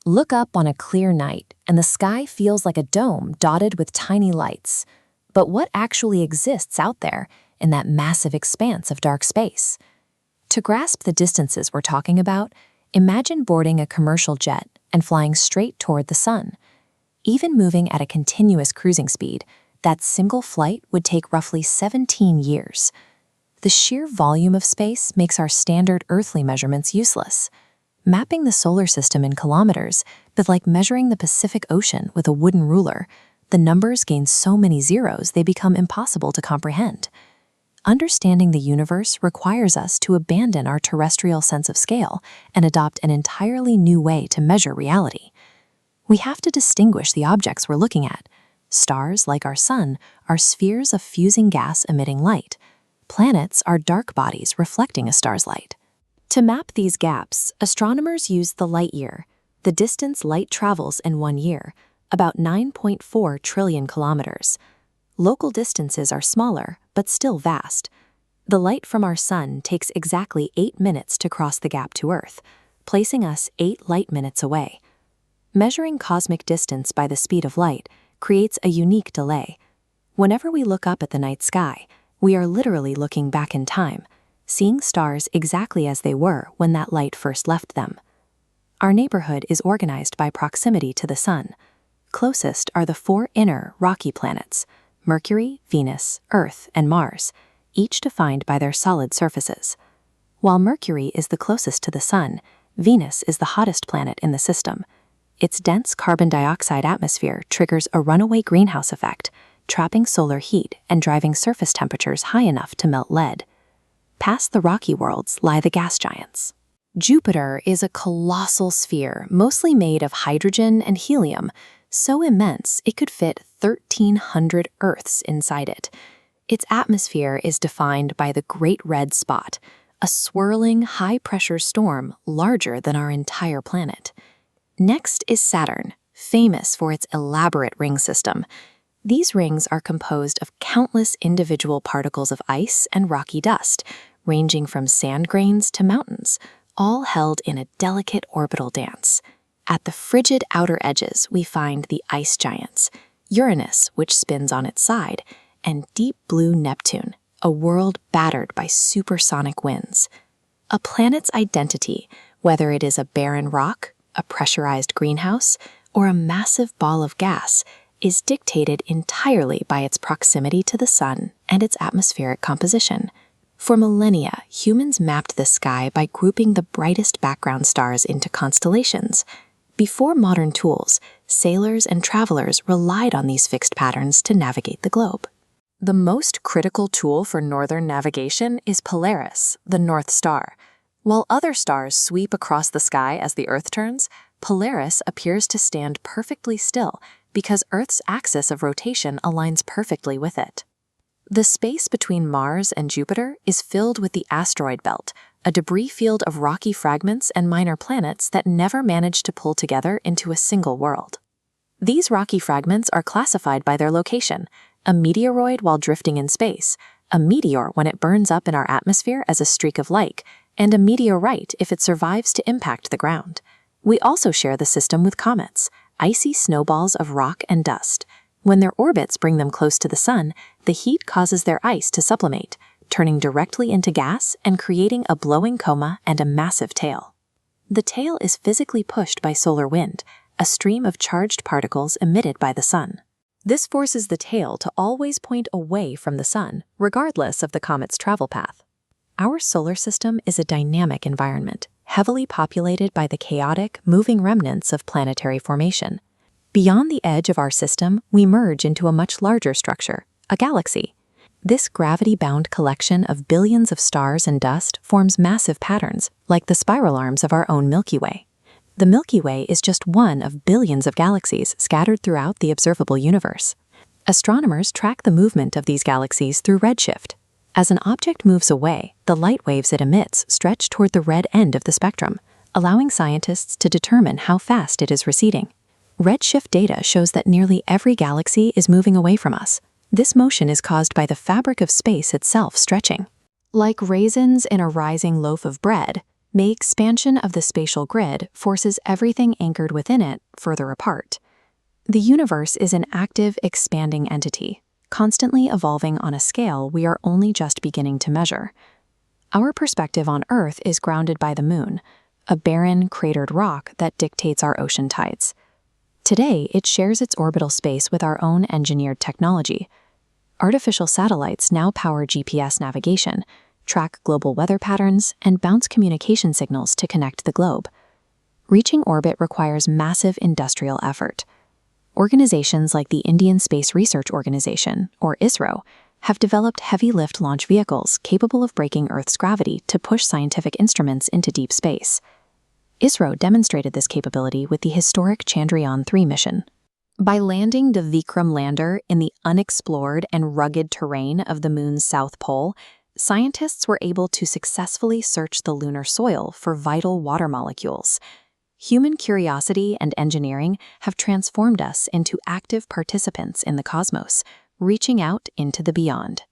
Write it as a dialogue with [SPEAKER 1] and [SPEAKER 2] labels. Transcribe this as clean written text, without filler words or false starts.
[SPEAKER 1] Look up on a clear night, and the sky feels like a dome dotted with tiny lights. But what actually exists out there in that massive expanse of dark space? To grasp the distances we're talking about, imagine boarding a commercial jet and flying straight toward the sun. Even moving at a continuous cruising speed, that single flight would take roughly 17 years. The sheer volume of space makes our standard earthly measurements useless. Mapping the solar system in kilometers is like measuring the Pacific Ocean with a wooden ruler. The numbers gain so many zeros they become impossible to comprehend. Understanding the universe requires us to abandon our terrestrial sense of scale and adopt an entirely new way to measure reality. We have to distinguish the objects we're looking at. Stars, like our sun, are spheres of fusing gas emitting light. Planets are dark bodies reflecting a star's light. To map these gaps, astronomers use the light year, the distance light travels in 1 year, about 9.4 trillion kilometers. Local distances are smaller, but still vast. The light from our sun takes exactly 8 minutes to cross the gap to Earth, placing us 8 light minutes away. Measuring cosmic distance by the speed of light creates a unique delay. Whenever we look up at the night sky, we are literally looking back in time, seeing stars exactly as they were when that light first left them. Our neighborhood is organized by proximity to the sun. Closest are the 4 inner, rocky planets: Mercury, Venus, Earth, and Mars, each defined by their solid surfaces. While Mercury is the closest to the sun, Venus is the hottest planet in the system. Its dense carbon dioxide atmosphere triggers a runaway greenhouse effect, trapping solar heat and driving surface temperatures high enough to melt lead. Past the rocky worlds lie the gas giants. Jupiter is a colossal sphere, mostly made of hydrogen and helium, so immense it could fit 1,300 Earths inside it. Its atmosphere is defined by the Great Red Spot, a swirling, high-pressure storm larger than our entire planet. Next is Saturn, famous for its elaborate ring system. These rings are composed of countless individual particles of ice and rocky dust, ranging from sand grains to mountains, all held in a delicate orbital dance. At the frigid outer edges, we find the ice giants, Uranus, which spins on its side, and deep blue Neptune, a world battered by supersonic winds. A planet's identity, whether it is a barren rock, a pressurized greenhouse, or a massive ball of gas, is dictated entirely by its proximity to the sun and its atmospheric composition. For millennia, humans mapped the sky by grouping the brightest background stars into constellations. Before modern tools, sailors and travelers relied on these fixed patterns to navigate the globe. The most critical tool for northern navigation is Polaris, the North Star. While other stars sweep across the sky as the Earth turns, Polaris appears to stand perfectly still because Earth's axis of rotation aligns perfectly with it. The space between Mars and Jupiter is filled with the asteroid belt, a debris field of rocky fragments and minor planets that never managed to pull together into a single world. These rocky fragments are classified by their location: a meteoroid while drifting in space, a meteor when it burns up in our atmosphere as a streak of light, and a meteorite if it survives to impact the ground. We also share the system with comets, icy snowballs of rock and dust. When their orbits bring them close to the sun, the heat causes their ice to sublimate, turning directly into gas and creating a blowing coma and a massive tail. The tail is physically pushed by solar wind, a stream of charged particles emitted by the sun. This forces the tail to always point away from the sun, regardless of the comet's travel path. Our solar system is a dynamic environment, heavily populated by the chaotic, moving remnants of planetary formation. Beyond the edge of our system, we merge into a much larger structure, a galaxy. This gravity-bound collection of billions of stars and dust forms massive patterns, like the spiral arms of our own Milky Way. The Milky Way is just one of billions of galaxies scattered throughout the observable universe. Astronomers track the movement of these galaxies through redshift. As an object moves away, the light waves it emits stretch toward the red end of the spectrum, allowing scientists to determine how fast it is receding. Redshift data shows that nearly every galaxy is moving away from us. This motion is caused by the fabric of space itself stretching. Like raisins in a rising loaf of bread, The expansion of the spatial grid forces everything anchored within it further apart. The universe is an active, expanding entity, constantly evolving on a scale we are only just beginning to measure. Our perspective on Earth is grounded by the Moon, a barren, cratered rock that dictates our ocean tides. Today, it shares its orbital space with our own engineered technology. Artificial satellites now power GPS navigation, track global weather patterns, and bounce communication signals to connect the globe. Reaching orbit requires massive industrial effort. Organizations like the Indian Space Research Organization, or ISRO, have developed heavy-lift launch vehicles capable of breaking Earth's gravity to push scientific instruments into deep space. ISRO demonstrated this capability with the historic Chandrayaan-3 mission. By landing the Vikram lander in the unexplored and rugged terrain of the Moon's south pole, scientists were able to successfully search the lunar soil for vital water molecules. Human curiosity and engineering have transformed us into active participants in the cosmos, reaching out into the beyond.